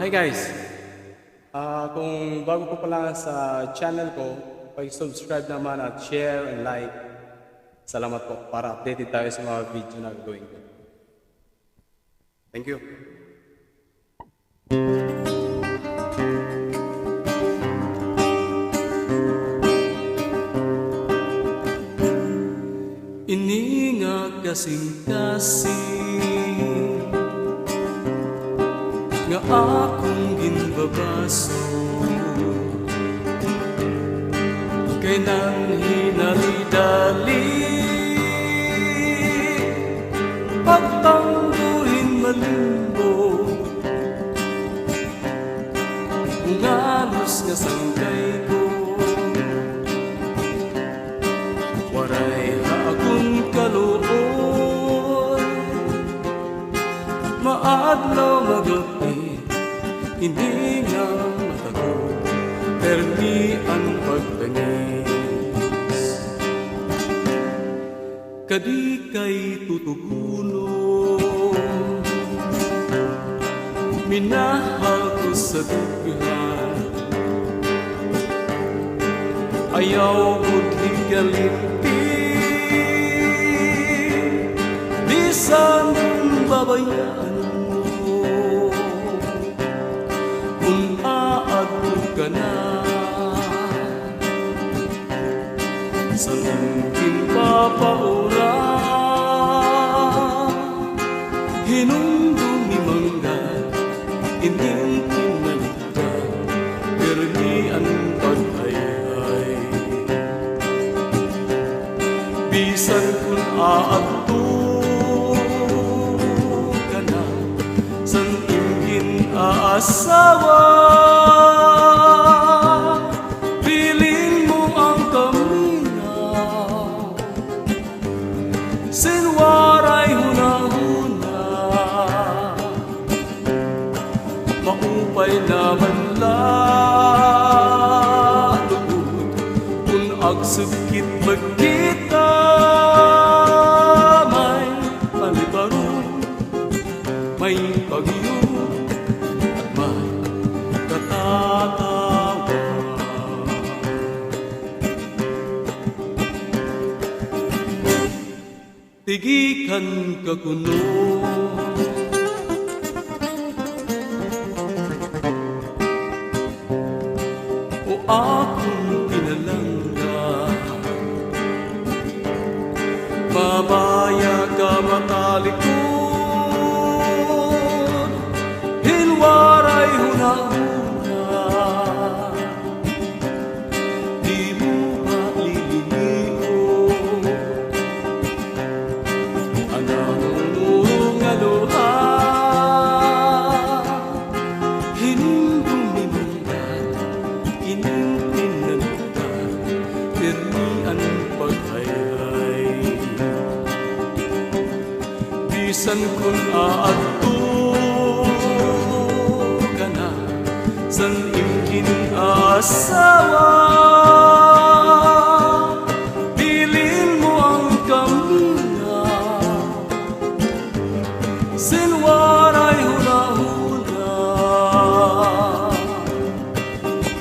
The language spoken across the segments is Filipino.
Hi guys! Kung bago po pala sa channel ko, pag-subscribe naman at share and like. Salamat po para updated tayo sa mga video na gagawin ko. Thank you! Ininga kasing-kasing nga akong ginbabaso kay nang hinalidali pagtangguhin malimbo ungalos nga sangkay ko waray akong kaluoy maadlaw magabi hindi nga matago permi ang pagtangis kadi kay tutukunon minahal ko sa dughan ayaw budli galimpi bisan babayaan mo kung aadto ka na sa langkin papaura hinundong ni manggad ining kinalitan permi ang paghay bisan kung aadto ka na san ingin aasawa piling mo ang kaminaw sinwaray hunahuna maupay naman lalugod kung agsugkit magkita may palibaron may pagyo at may katatawa tigikan ka kuno o akong pinalangga babaya ka matalikod hinwaray hunahuna di mo malilinigo anong nga luha hinindong ni manggad ining pinalitan permi ang paghayay bisan kung aadto ka na san ingin aasawa bilin mo ang kaminaw sinwaray hula-hula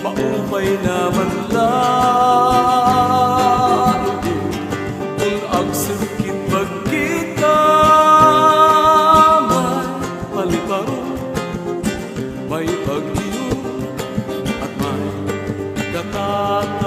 maupay naman lalugod kung agsugkit magkita may pag-iyo at may katatawa